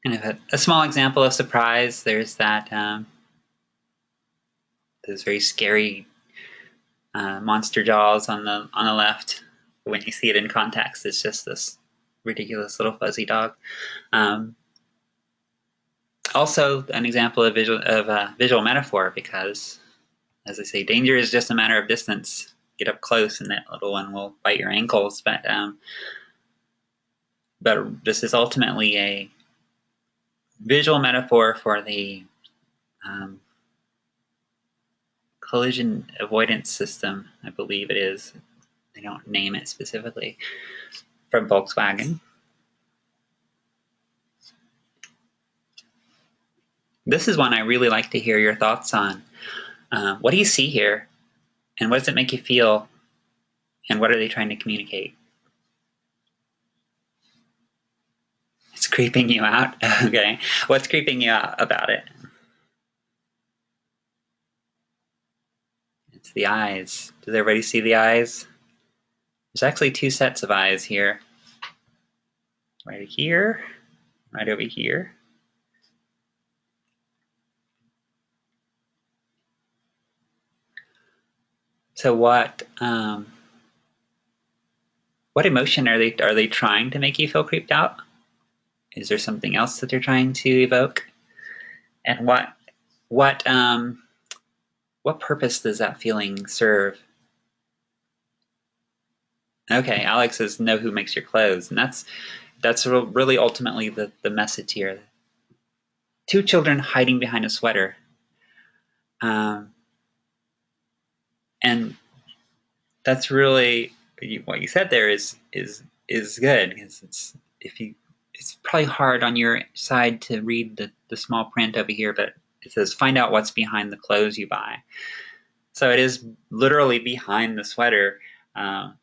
[SPEAKER 1] And a small example of surprise, there's that those very scary monster jaws on the left. When you see it in context, it's just this ridiculous little fuzzy dog. Also, an example of visual metaphor, because, as I say, danger is just a matter of distance. Get up close, and that little one will bite your ankles. But this is ultimately a visual metaphor for the collision avoidance system, I believe it is. They don't name it specifically, from Volkswagen. This is one I really like to hear your thoughts on. What do you see here? And what does it make you feel? And what are they trying to communicate? It's creeping you out? Okay. What's creeping you out about it? It's the eyes. Does everybody see the eyes? There's actually two sets of eyes here. Right here, right over here. So what emotion are they trying to make you feel creeped out? Is there something else that they're trying to evoke? And what purpose does that feeling serve? Okay, Alex says, know who makes your clothes. And that's really ultimately the message here. Two children hiding behind a sweater. And that's really what you said there is good, because it's probably hard on your side to read the small print over here, but it says find out what's behind the clothes you buy. So it is literally behind the sweater. And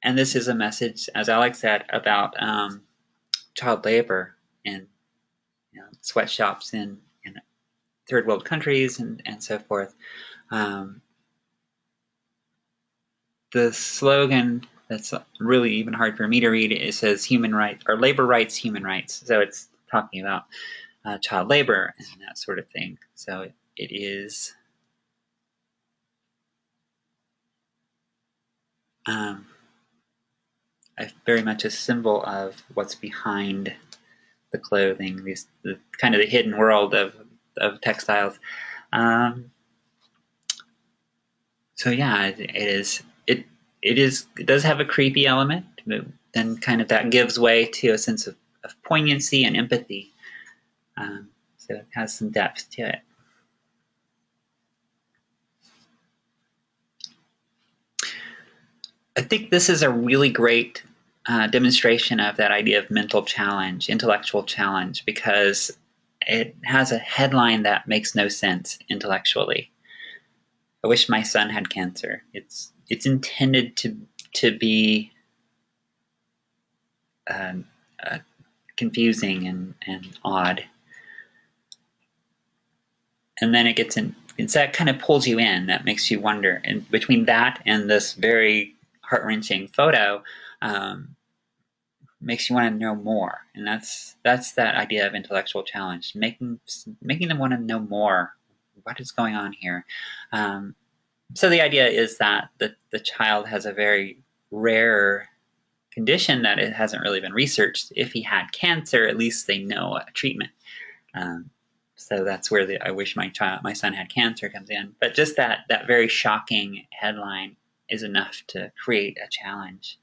[SPEAKER 1] this is a message, as Alex said, about child labor in sweatshops in third world countries and so forth. The slogan that's really even hard for me to read, it says human rights, or labor rights, human rights. So it's talking about child labor and that sort of thing. So it is very much a symbol of what's behind the clothing, the kind of the hidden world of textiles. So yeah, it does have a creepy element, but then kind of that gives way to a sense of poignancy and empathy. So it has some depth to it. I think this is a really great demonstration of that idea of mental challenge, intellectual challenge, because it has a headline that makes no sense intellectually. I wish my son had cancer. It's intended to be confusing and odd. And then it gets in, that kind of pulls you in, that makes you wonder. And between that and this very heart-wrenching photo, makes you want to know more. And that's that idea of intellectual challenge, making them want to know more. What is going on here? So the idea is that the child has a very rare condition that it hasn't really been researched. If he had cancer, at least they know a treatment. So that's where the I wish my son had cancer comes in. But just that very shocking headline is enough to create a challenge.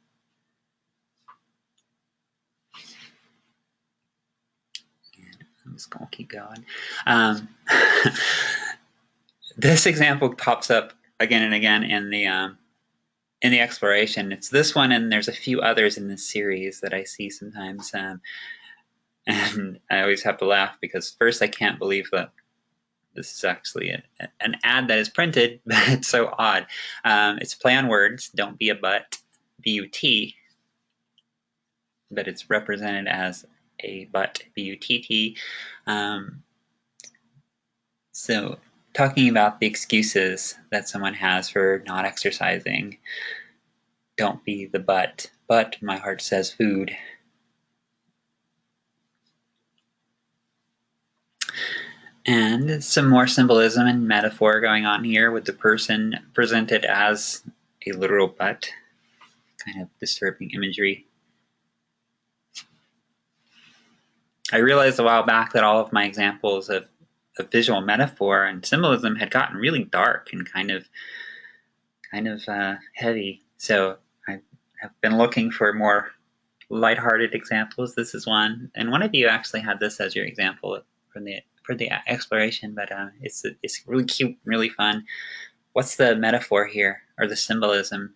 [SPEAKER 1] And I'm just going to keep going. This example pops up again and again in the exploration. It's this one, and there's a few others in this series that I see sometimes. And I always have to laugh because first I can't believe that this is actually an ad that is printed, but it's so odd. It's a play on words, don't be a butt, B-U-T, but it's represented as a butt, B-U-T-T. So talking about the excuses that someone has for not exercising. Don't be the but my heart says food. And some more symbolism and metaphor going on here with the person presented as a literal but, kind of disturbing imagery. I realized a while back that all of my examples of visual metaphor and symbolism had gotten really dark and kind of heavy. So I have been looking for more lighthearted examples. This is one, and one of you actually had this as your example for the exploration, but it's really cute, really fun. What's the metaphor here, or the symbolism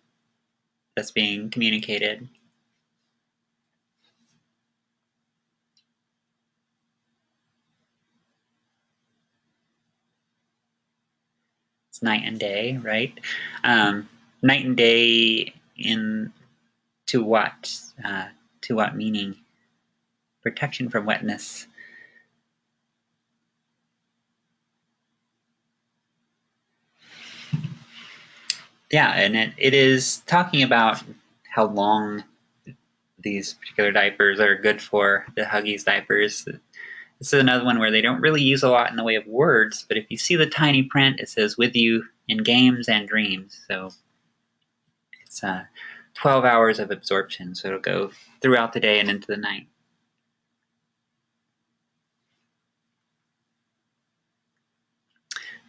[SPEAKER 1] that's being communicated? It's night and day, right? Night and day in to what? To what meaning? Protection from wetness. Yeah, and it is talking about how long these particular diapers are good for, the Huggies diapers. This is another one where they don't really use a lot in the way of words, but if you see the tiny print, it says with you in games and dreams. So it's 12 hours of absorption, so it'll go throughout the day and into the night.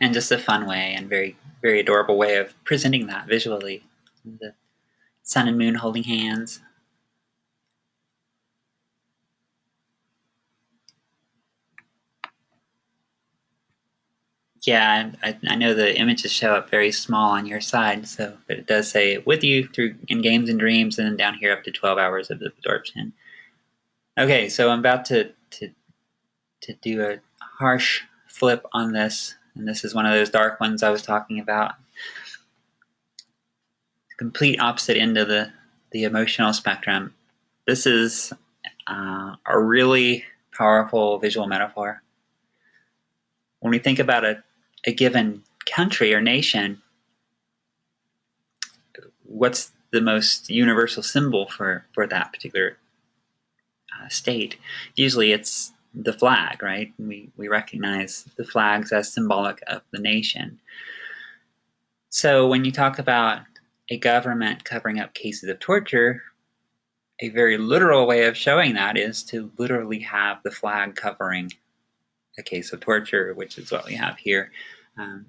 [SPEAKER 1] And just a fun way and very, very adorable way of presenting that visually. The sun and moon holding hands. Yeah, I know the images show up very small on your side, so but it does say with you through in games and dreams, and then down here up to 12 hours of absorption. Okay, so I'm about to do a harsh flip on this, and this is one of those dark ones I was talking about. Complete opposite end of the emotional spectrum. This is a really powerful visual metaphor. When we think about a given country or nation, what's the most universal symbol for that particular state? Usually it's the flag, right? We recognize the flags as symbolic of the nation. So when you talk about a government covering up cases of torture, a very literal way of showing that is to literally have the flag covering a case of torture, which is what we have here.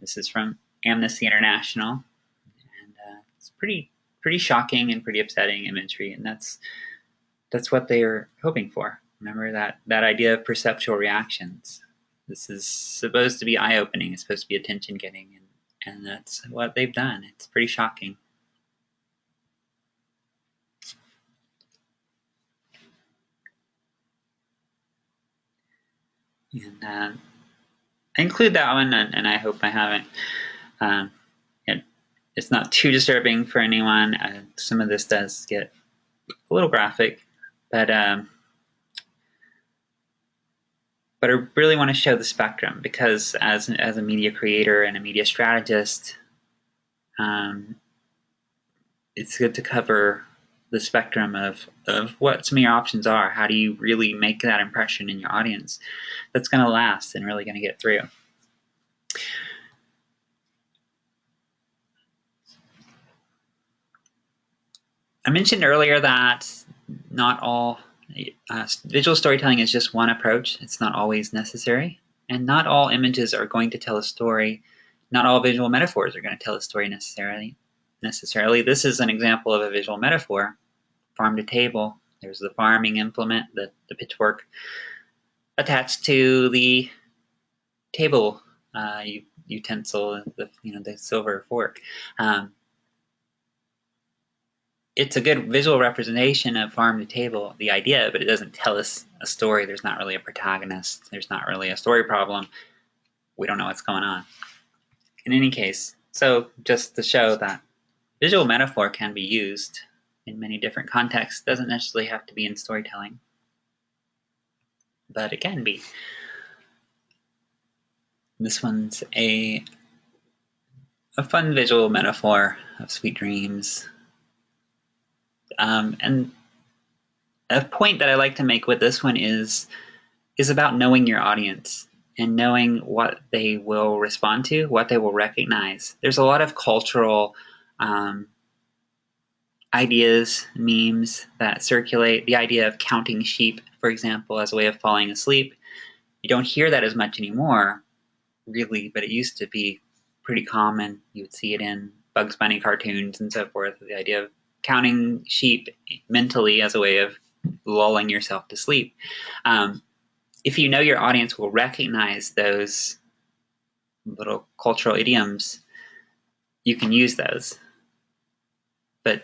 [SPEAKER 1] This is from Amnesty International, and it's pretty shocking and pretty upsetting imagery, and that's what they are hoping for. Remember that idea of perceptual reactions. This is supposed to be eye-opening. It's supposed to be attention-getting, and that's what they've done. It's pretty shocking. And I include that one, and I hope I haven't. It's not too disturbing for anyone. Some of this does get a little graphic, but I really want to show the spectrum because as a media creator and a media strategist, it's good to cover the spectrum of what some of your options are. How do you really make that impression in your audience that's going to last and really going to get through? I mentioned earlier that not all visual storytelling is just one approach. It's not always necessary, and not all images are going to tell a story. Not all visual metaphors are going to tell a story necessarily. This is an example of a visual metaphor. Farm to table. There's the farming implement, the pitchfork, attached to the table utensil, the silver fork. It's a good visual representation of farm to table, the idea, but it doesn't tell us a story. There's not really a protagonist. There's not really a story problem. We don't know what's going on. In any case, so just to show that visual metaphor can be used in many different contexts. It doesn't necessarily have to be in storytelling, but it can be. This one's a fun visual metaphor of sweet dreams. And a point that I like to make with this one is about knowing your audience and knowing what they will respond to, what they will recognize. There's a lot of cultural ideas, memes that circulate. The idea of counting sheep, for example, as a way of falling asleep. You don't hear that as much anymore, really, but it used to be pretty common. You would see it in Bugs Bunny cartoons and so forth. The idea of counting sheep mentally as a way of lulling yourself to sleep. If you know your audience will recognize those little cultural idioms, you can use those. But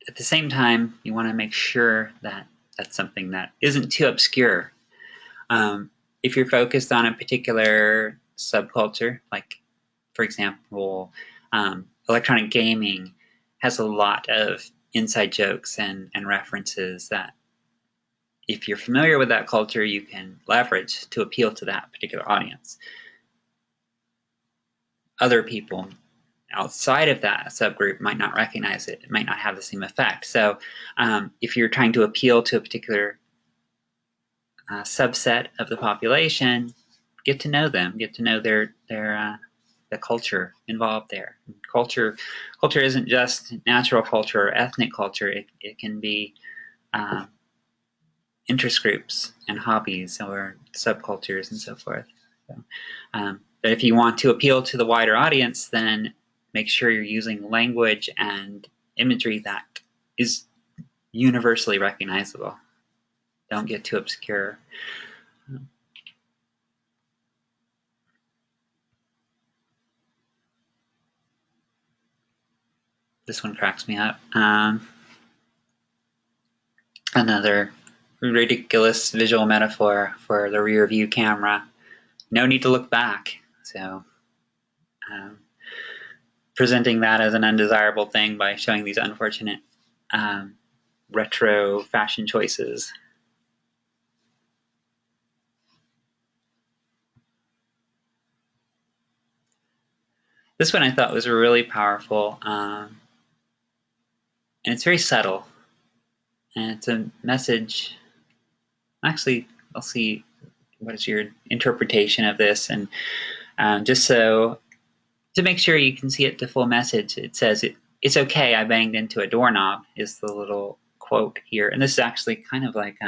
[SPEAKER 1] at the same time, you want to make sure that that's something that isn't too obscure. If you're focused on a particular subculture, like, for example, electronic gaming has a lot of inside jokes and references that if you're familiar with that culture, you can leverage to appeal to that particular audience. Other people outside of that subgroup might not recognize it. It might not have the same effect. So if you're trying to appeal to a particular subset of the population, get to know them, get to know their the culture involved there. Culture isn't just natural culture or ethnic culture. It can be interest groups and hobbies or subcultures and so forth. So, but if you want to appeal to the wider audience, then make sure you're using language and imagery that is universally recognizable. Don't get too obscure. This one cracks me up. Another ridiculous visual metaphor for the rear view camera. No need to look back. So presenting that as an undesirable thing by showing these unfortunate retro fashion choices. This one I thought was really powerful, and it's very subtle, and it's a message. Actually, I'll see what is your interpretation of this, and just so to make sure you can see it the full message, it says it's okay, I banged into a doorknob is the little quote here, and this is actually kind of like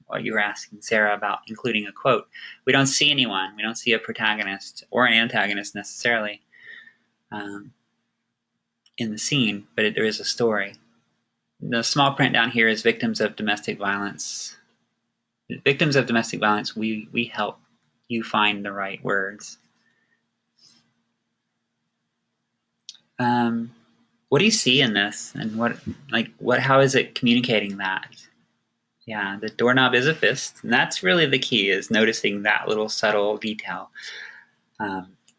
[SPEAKER 1] what you were asking Sarah about including a quote. We don't see anyone, we don't see a protagonist or an antagonist necessarily in the scene, but there is a story. The small print down here is victims of domestic violence. Victims of domestic violence, we help you find the right words. What do you see in this, and how is it communicating that? Yeah, the doorknob is a fist, and that's really the key, is noticing that little subtle detail,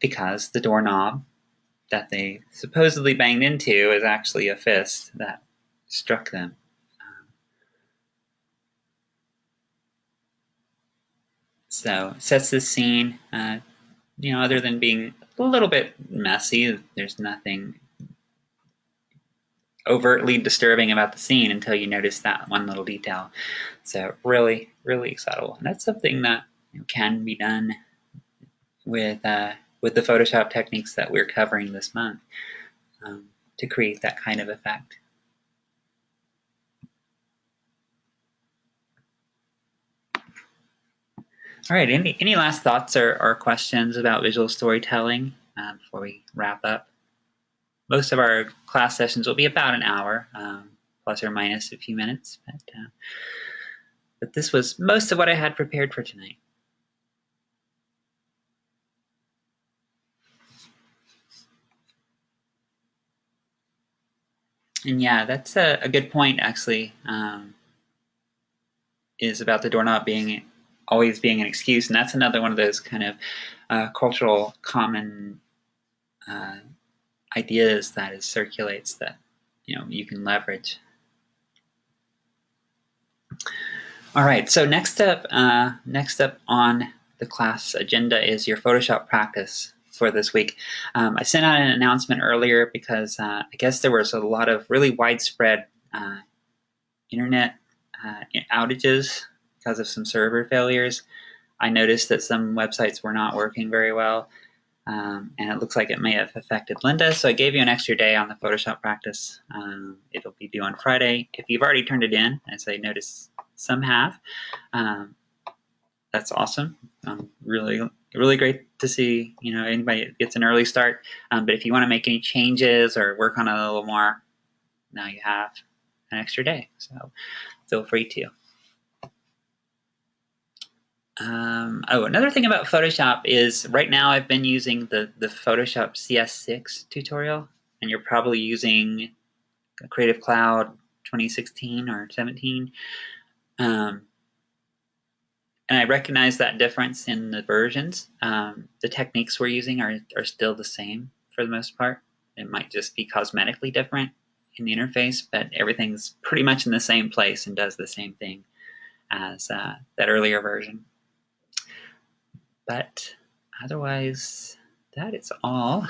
[SPEAKER 1] because the doorknob that they supposedly banged into is actually a fist that struck them. So it sets the scene, other than being a little bit messy, there's nothing overtly disturbing about the scene until you notice that one little detail. So really, really subtle. And that's something that can be done with the Photoshop techniques that we're covering this month to create that kind of effect. All right, any last thoughts or questions about visual storytelling before we wrap up? Most of our class sessions will be about an hour, plus or minus a few minutes. But this was most of what I had prepared for tonight. And yeah, that's a good point, actually, is about the doorknob always being an excuse. And that's another one of those kind of cultural common ideas that circulates that you can leverage. All right, so next up on the the class agenda is your Photoshop practice for this week. I sent out an announcement earlier because I guess there was a lot of really widespread internet outages because of some server failures. I noticed that some websites were not working very well, and it looks like it may have affected Linda, so I gave you an extra day on the Photoshop practice. It'll be due on Friday. If you've already turned it in, as I noticed some have, that's awesome. Really great to see, anybody that gets an early start. But if you want to make any changes or work on it a little more, now you have an extra day, so feel free to. Another thing about Photoshop is right now I've been using the Photoshop CS6 tutorial, and you're probably using Creative Cloud 2016 or 17. And I recognize that difference in the versions. The techniques we're using are still the same for the most part. It might just be cosmetically different in the interface, but everything's pretty much in the same place and does the same thing as that earlier version. But otherwise, that is all.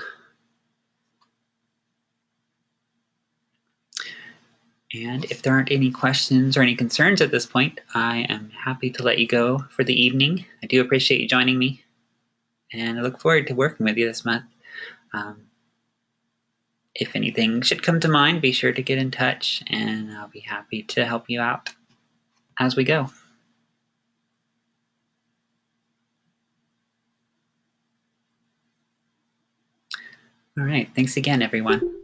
[SPEAKER 1] And if there aren't any questions or any concerns at this point, I am happy to let you go for the evening. I do appreciate you joining me, and I look forward to working with you this month. If anything should come to mind, be sure to get in touch, and I'll be happy to help you out as we go. All right, thanks again, everyone.